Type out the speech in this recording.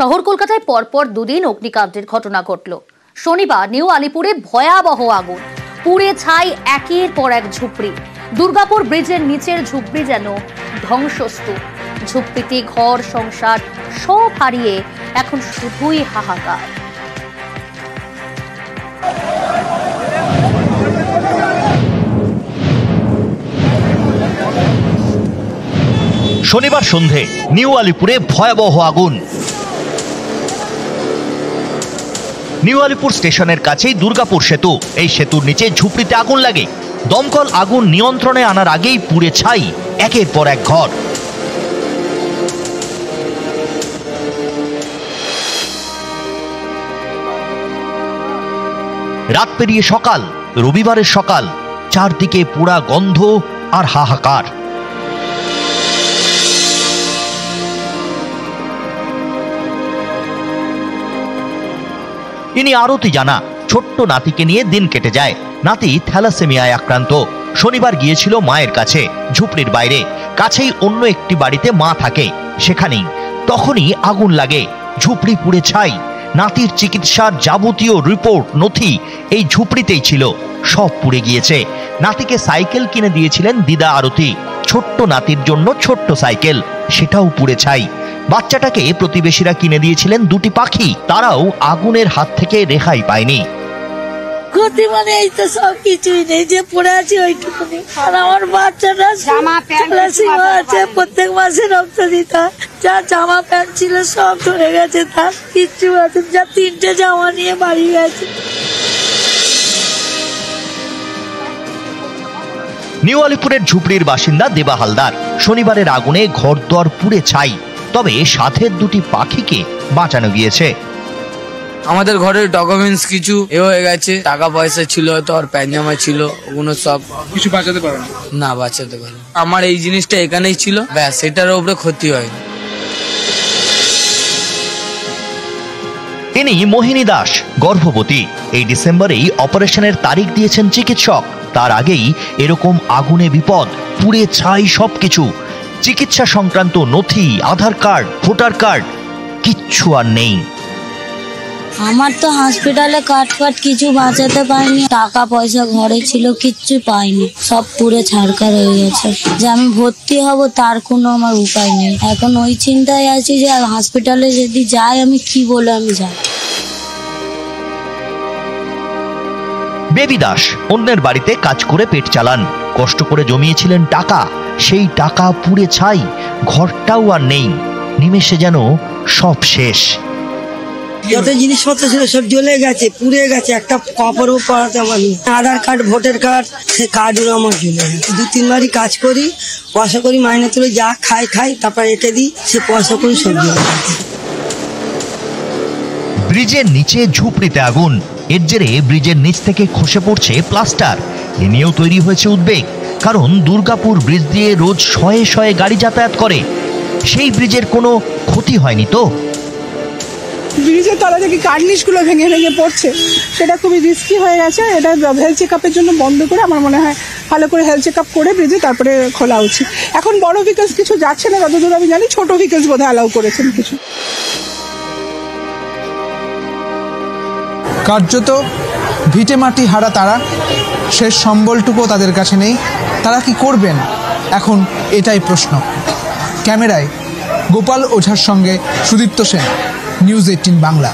শহর কলকাতায় পরপর দুদিন অগ্নিকাণ্ডের ঘটনা ঘটল। শনিবার নিউ আলিপুরে ভয়াবহ আগুন, পুড়ে ছাই একের পর এক ঝুপড়ি। দুর্গাপুর ব্রিজের নিচের ঝুপড়ি যেন ধ্বংসস্তূপ। ঝুপড়িতে ঘর সংসার সব হারিয়ে এখন শুধুই হাহাকার। শনিবার সন্ধে নিউ আলিপুরে ভয়াবহ আগুন। নিউ আলিপুর স্টেশনের কাছেই দুর্গাপুর সেতু। এই সেতুর নিচে ঝুপড়িতে আগুন লাগে। দমকল আগুন নিয়ন্ত্রণে আনার আগেই পুড়ে ছাই একের পর এক ঘর। রাত পেরিয়ে সকাল, রবিবারের সকাল, চারদিকে পোড়া গন্ধ আর হাহাকার। ইনি আরতি জানা, ছোট্ট নাতিকে নিয়ে দিন কেটে যায়। নাতি থ্যালাসেমিয়ায় আক্রান্ত। শনিবার গিয়েছিল মায়ের কাছে, ঝুপড়ির বাইরে। কাছেই অন্য একটি বাড়িতে মা থাকে, সেখানেই তখনই আগুন লাগে। ঝুপড়ি পুড়ে ছাই। নাতির চিকিৎসার যাবতীয় রিপোর্ট নথি এই ঝুপড়িতেই ছিল, সব পুড়ে গিয়েছে। নাতিকে সাইকেল কিনে দিয়েছিলেন দিদা আরতি। ছোট্ট নাতির জন্য ছোট্ট সাইকেল, সেটাও পুড়ে ছাই। বাচ্চাটাকে প্রতিবেশীরা কিনে দিয়েছিলেন দুটি পাখি, তারাও আগুনের হাত থেকে রেহাই পায়নি। ক্ষতি মানে এই তো সব কিছুই নেই, যে পড়ে আছে ওইটুকুনি। আর আমার বাচ্চাটা জামা প্যান্ট আছে, প্রত্যেক মাসে রক্ত দিতে, যা জামা প্যান্ট ছিল সব ধরে গেছে, তার কিচ্ছু আছে, যা 3টে জামা নিয়ে বাড়ি গেছে। নিউ আলিপুরের ঝুপড়ির বাসিন্দা দেবা হালদার। শনিবারের আগুনে ঘরদোর পুড়ে ছাই, তবে সাথের দুটি পাখিকে বাঁচানো গিয়েছে। আমাদের ঘরের ডকুমেন্টস কিছু হয়ে গেছে, টাকা পয়সা ছিল হয়তো, আর প্যান্ট ছিল, ওগুলো সব কিছু বাঁচাতে পারে না, বাঁচাতে পারে। আমার এই জিনিসটা এখানেই ছিল, ব্যাস, সেটার উপরে ক্ষতি হয়নি। ইনি মোহিনী দাস, গর্ভবতী। এই ডিসেম্বরেই অপারেশনের তারিখ দিয়েছেন চিকিৎসক। তার আগেই এরকম আগুনে বিপদ, পুড়ে ছাই সবকিছু। চিকিৎসা সংক্রান্ত নথি, আধার কার্ড, ভোটার কার্ড, কিচ্ছু আর নেই। আমার তো হসপিটালে কাট কিছু বাঁচাতে পারিনি, টাকা পয়সা ঘরে ছিল, কিচ্ছু পাইনি, সব পুড়ে ছাড়খাড় হয়ে গেছে। যে আমি ভর্তি হব তার কোনো আমার উপায় নেই। এখন ওই চিন্তায় আছি যে হসপিটালে যদি যাই আমি কি বলে আমি যাই। বেবি দাস অন্যের বাড়িতে কাজ করে পেট চালান। কষ্ট করে জমিয়েছিলেন টাকা, সেই টাকা পুড়ে ছাই। ঘরটাও আর নেই, নিমেষে যেন সব শেষ। যত জিনিসপত্র ছিল সব জ্বলে গেছে, পুড়ে গেছে। একটা কাপড়ও পরাতে আমার নেই, আধার কার্ড, ভোটার কার্ড, সে কার্ডগুলো আমার জ্বলে গেছে। 2-3 কাজ করি, পয়সা করি, মাইনে তুলে যা খাই, তারপর রেখে দিই, সে পয়সা করি সব জ্বলে গেছে। ব্রিজের নিচে ঝুপড়িতে আগুন। এর জেরে ব্রিজের নিচ থেকে খসে পড়ছে প্লাস্টার। এ নিয়েও তৈরি হয়েছে উদ্বেগ, কারণ দুর্গাপুর ব্রিজ দিয়ে রোজ শয়ে শয়ে গাড়ি যাতায়াত করে। সেই ব্রিজের কোনো ক্ষতি হয়নি তো? ব্রিজের তলা থেকে কার্নিশগুলো ভেঙে ভেঙে পড়ছে, সেটা খুবই রিস্কি হয়ে গেছে। এটা হেলথ চেক আপের জন্য বন্ধ করে আমার মনে হয় ভালো করে হেলথ চেক আপ করে ব্রিজে তারপরে খোলা উচিত। এখন বড় ভেহিকলস কিছু যাচ্ছে না যতদূর আমি জানি, ছোট ভেহিকলস বোধহয় অ্যালাউ করেছেন কিছু। কার্যত ভিটে মাটি হারা তারা, শেষ সম্বলটুকু তাদের কাছে নেই। তারা কি করবেন এখন, এটাই প্রশ্ন। ক্যামেরায় গোপাল ওঝার সঙ্গে সুদীপ্ত সেন, নিউজ 18 বাংলা।